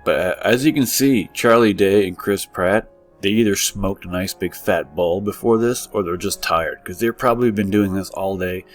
But as you can see, Charlie Day and Chris Pratt, they either smoked a nice big fat bowl before this, or they're just tired, because they've probably been doing this all day,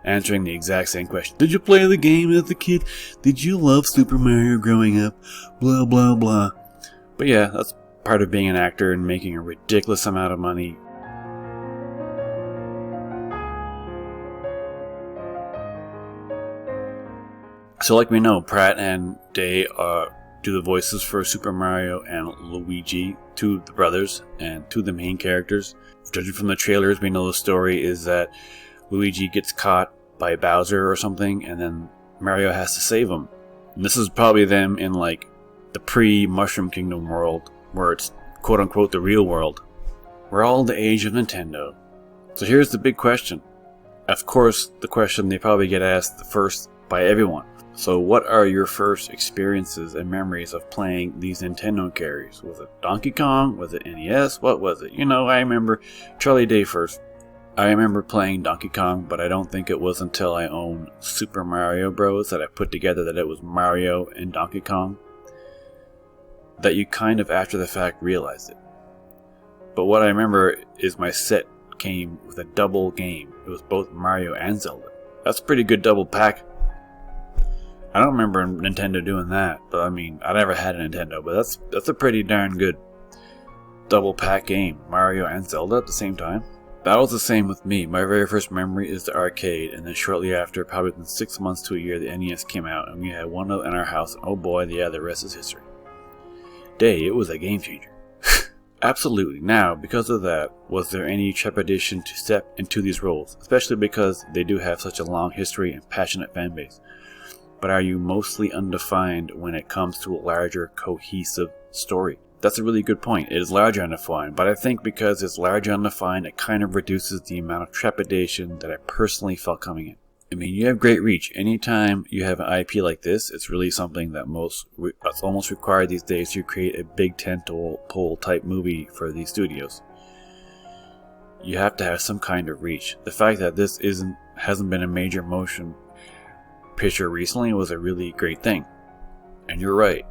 answering the exact same question. Did you play the game as a kid? Did you love Super Mario growing up? Blah, blah, blah. But yeah, that's part of being an actor and making a ridiculous amount of money. So like we know, Pratt and Day do the voices for Super Mario and Luigi, two of the brothers and two of the main characters. Judging from the trailers, we know the story is that Luigi gets caught by Bowser or something, and then Mario has to save him. And this is probably them in like the pre-Mushroom Kingdom world, where it's quote-unquote the real world. We're all the age of Nintendo. So here's the big question. Of course, the question they probably get asked first by everyone. So what are your first experiences and memories of playing these Nintendo carries? Was it Donkey Kong? Was it NES? What was it? You know, I remember Charlie Day first. I remember playing Donkey Kong, but I don't think it was until I owned Super Mario Bros. That I put together that it was Mario and Donkey Kong, that you kind of after the fact realized it. But what I remember is my set came with a double game. It was both Mario and Zelda. That's a pretty good double pack. I don't remember Nintendo doing that, but I mean, I never had a Nintendo, but that's a pretty darn good double pack game, Mario and Zelda at the same time. That was the same with me. My very first memory is the arcade, and then shortly after, probably within 6 months to a year, the NES came out, and we had one in our house, and oh boy, yeah, the rest is history. Day, it was a game changer. Absolutely. Now, because of that, was there any trepidation to step into these roles, especially because they do have such a long history and passionate fan base? But are you mostly undefined when it comes to a larger, cohesive story? That's a really good point. It is larger undefined, but I think because it's larger undefined, it kind of reduces the amount of trepidation that I personally felt coming in. I mean, you have great reach. Anytime you have an IP like this, it's really something that's almost required these days to create a big tentpole type movie for these studios. You have to have some kind of reach. The fact that this hasn't been a major motion picture recently was a really great thing. And you're right,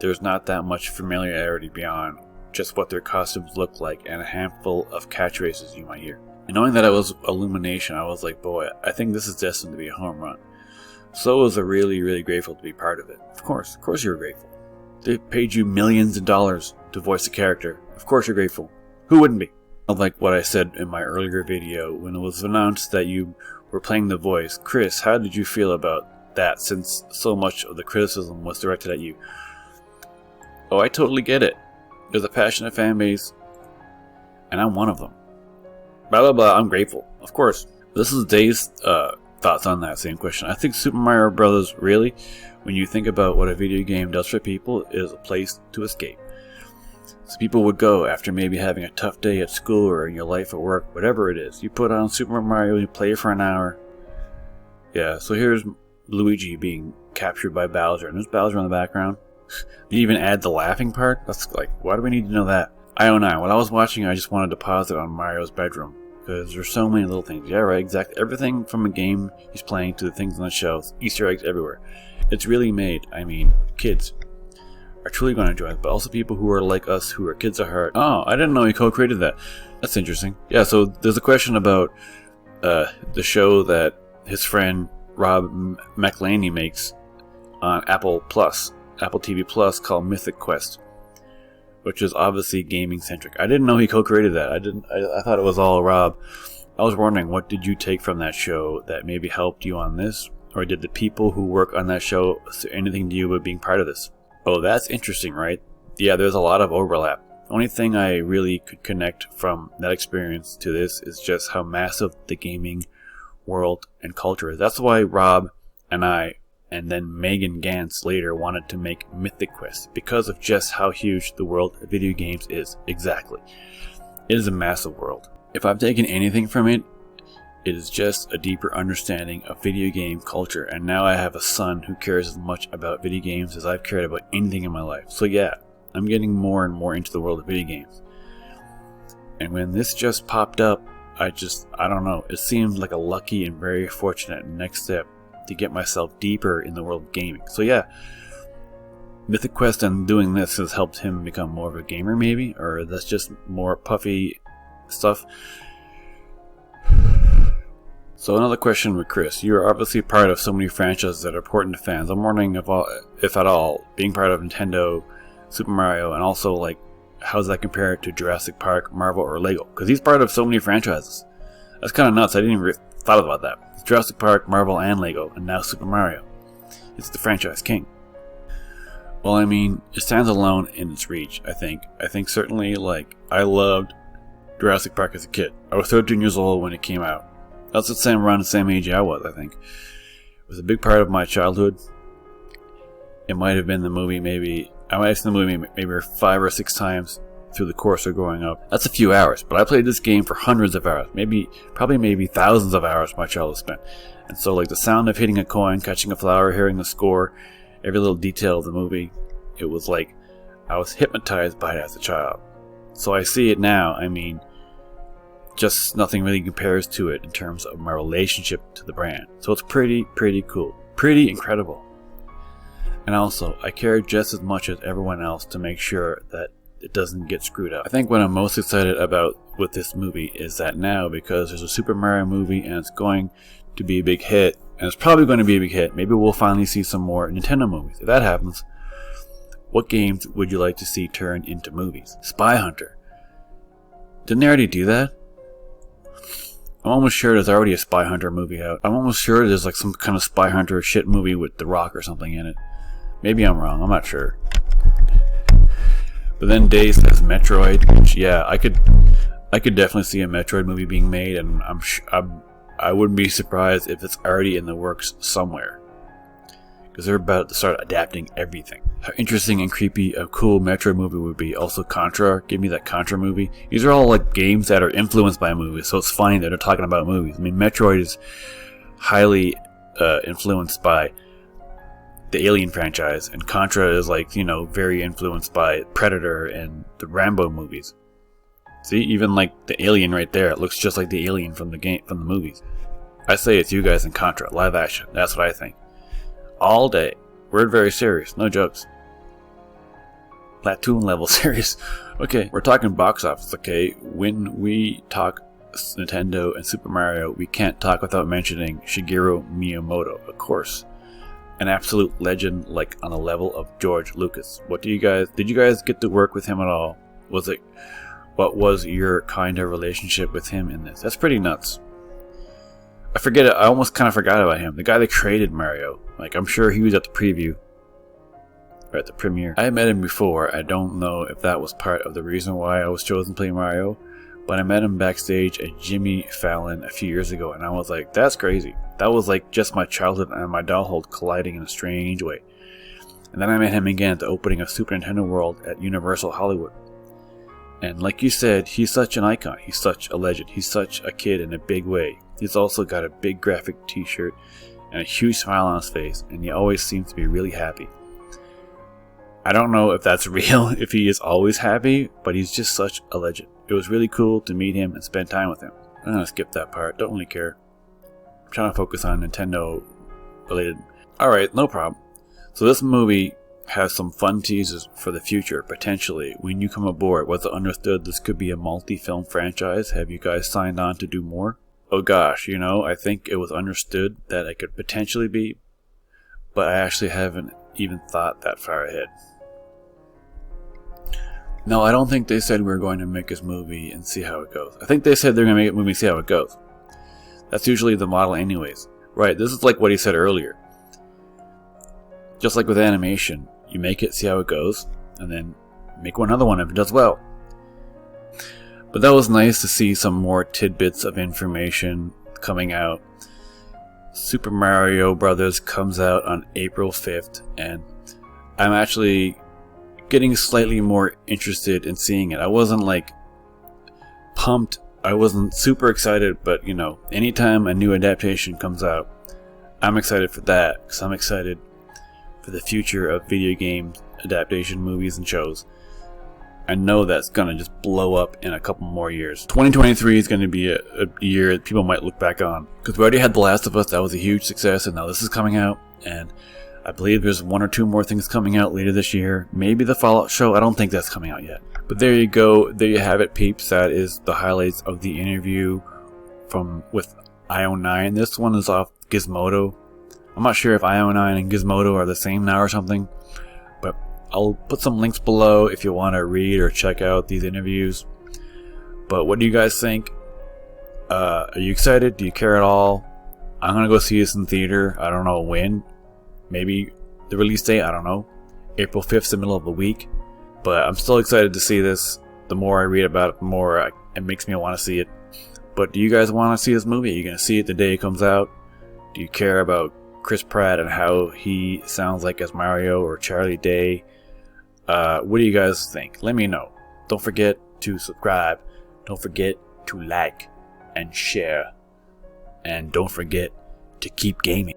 there's not that much familiarity beyond just what their costumes look like and a handful of catchphrases you might hear. And knowing that it was Illumination, I was like, boy, I think this is destined to be a home run. So I was really, really grateful to be part of it. Of course you were grateful. They paid you millions of dollars to voice a character. Of course you're grateful. Who wouldn't be? Like what I said in my earlier video, when it was announced that you were playing the voice. Chris, how did you feel about that, since so much of the criticism was directed at you? Oh, I totally get it. There's a passionate fan base, and I'm one of them. Blah blah blah, I'm grateful. Of course. This is Dave's thoughts on that same question. I think Super Mario Bros. Really, when you think about what a video game does for people, is a place to escape. So people would go after maybe having a tough day at school or in your life at work, whatever it is. You put on Super Mario, you play it for an hour. Yeah, so here's Luigi being captured by Bowser, and there's Bowser in the background. You even add the laughing part? That's like, why do we need to know that? I09, when I was watching, I just wanted to pause it on Mario's bedroom, because there's so many little things. Yeah, right, exactly. Everything from a game he's playing to the things on the shelves, Easter eggs everywhere. It's really made, I mean, kids are truly going to enjoy it, but also people who are like us, who are kids at heart. Oh, I didn't know he co-created that. That's interesting. Yeah, so there's a question about the show that his friend Rob McElhenney makes on Apple TV Plus, called Mythic Quest, which is obviously gaming centric. I didn't know he co-created that. I thought it was all Rob. I was wondering, what did you take from that show that maybe helped you on this, or did the people who work on that show say anything to you about being part of this? Oh, that's interesting, right? Yeah, there's a lot of overlap. The only thing I really could connect from that experience to this is just how massive the gaming world and culture is. That's why Rob and I, and then Megan Gantz later, wanted to make Mythic Quest, because of just how huge the world of video games is. Exactly. It is a massive world. If I've taken anything from it, it is just a deeper understanding of video game culture, and now I have a son who cares as much about video games as I've cared about anything in my life. So yeah, I'm getting more and more into the world of video games. And when this just popped up, I don't know, it seemed like a lucky and very fortunate next step to get myself deeper in the world of gaming. So yeah, Mythic Quest and doing this has helped him become more of a gamer, maybe? Or that's just more puffy stuff? So another question with Chris. You're obviously part of so many franchises that are important to fans. I'm wondering if at all, being part of Nintendo, Super Mario, and also like, how does that compare to Jurassic Park, Marvel, or Lego? Because he's part of so many franchises. That's kind of nuts. I didn't even thought about that. It's Jurassic Park, Marvel, and Lego, and now Super Mario. It's the franchise king. Well, I mean, it stands alone in its reach, I think. I think certainly, like, I loved Jurassic Park as a kid. I was 13 years old when it came out. That's around the same age I was, I think. It was a big part of my childhood. It might have been the movie, maybe. I might have seen the movie maybe 5 or 6 times through the course of growing up. That's a few hours, but I played this game for hundreds of hours. Probably thousands of hours my childhood spent. And so, like, the sound of hitting a coin, catching a flower, hearing the score, every little detail of the movie, it was like I was hypnotized by it as a child. So I see it now. I mean, just nothing really compares to it in terms of my relationship to the brand. So it's pretty cool. Pretty incredible. And also, I care just as much as everyone else to make sure that it doesn't get screwed up. I think what I'm most excited about with this movie is that now, because there's a Super Mario movie and it's going to be a big hit, and it's probably going to be a big hit, maybe we'll finally see some more Nintendo movies. If that happens, what games would you like to see turned into movies? Spy Hunter. Didn't they already do that? I'm almost sure there's already a Spy Hunter movie out. I'm almost sure there's like some kind of Spy Hunter shit movie with The Rock or something in it. Maybe I'm wrong, I'm not sure. But then Day says Metroid, which, yeah, I could definitely see a Metroid movie being made, and I wouldn't be surprised if it's already in the works somewhere. Because they're about to start adapting everything. How interesting and creepy a cool Metroid movie would be. Also Contra, give me that Contra movie. These are all like games that are influenced by movies, so it's funny that they're talking about movies. I mean, Metroid is highly influenced by the Alien franchise, and Contra is like, you know, very influenced by Predator and the Rambo movies. See, even like the alien right there, it looks just like the alien from the movies. I say it's you guys in Contra, live action. That's what I think. All day. We're very serious, no jokes. Platoon level serious. Okay, we're talking box office, okay? When we talk Nintendo and Super Mario, we can't talk without mentioning Shigeru Miyamoto, of course. An absolute legend, like on the level of George Lucas. Did you guys get to work with him at all? What was your kind of relationship with him in this? That's pretty nuts. I almost kind of forgot about him. The guy that created Mario. Like, I'm sure he was at the preview. Or at the premiere. I met him before. I don't know if that was part of the reason why I was chosen to play Mario. But I met him backstage at Jimmy Fallon a few years ago. And I was like, that's crazy. That was like just my childhood and my adulthood colliding in a strange way. And then I met him again at the opening of Super Nintendo World at Universal Hollywood. And like you said, he's such an icon. He's such a legend. He's such a kid in a big way. He's also got a big graphic t-shirt and a huge smile on his face, and he always seems to be really happy. I don't know if that's real, if he is always happy, but he's just such a legend. It was really cool to meet him and spend time with him. I'm gonna skip that part, don't really care. I'm trying to focus on Nintendo related. Alright, no problem. So this movie has some fun teasers for the future, potentially. When you come aboard, was it understood this could be a multi-film franchise? Have you guys signed on to do more? Oh gosh, you know, I think it was understood that it could potentially be, but I actually haven't even thought that far ahead. No, I don't think they said we were going to make this movie and see how it goes. I think they said they're going to make a movie and see how it goes. That's usually the model anyways. Right, this is like what he said earlier. Just like with animation, you make it, see how it goes, and then make another one if it does well. But that was nice to see some more tidbits of information coming out. Super Mario Brothers comes out on April 5th, and I'm actually getting slightly more interested in seeing it. I wasn't like pumped, I wasn't super excited, but you know, anytime a new adaptation comes out, I'm excited for that, because I'm excited for the future of video games, adaptation movies and shows. I know that's gonna just blow up in a couple more years. 2023 is gonna be a year that people might look back on, because we already had The Last of Us, that was a huge success, and now this is coming out, and I believe there's 1 or 2 more things coming out later this year. Maybe the Fallout show. I don't think that's coming out yet. But there you go. There you have it, peeps. That is the highlights of the interview with I09. This one is off Gizmodo. I'm not sure if I09 and Gizmodo are the same now or something. But I'll put some links below if you want to read or check out these interviews. But what do you guys think? Are you excited? Do you care at all? I'm going to go see this in theater. I don't know when. Maybe the release date, I don't know. April 5th is the middle of the week. But I'm still excited to see this. The more I read about it, the more it makes me want to see it. But do you guys want to see this movie? Are you going to see it the day it comes out? Do you care about Chris Pratt and how he sounds like as Mario or Charlie Day? What do you guys think? Let me know. Don't forget to subscribe. Don't forget to like and share. And don't forget to keep gaming.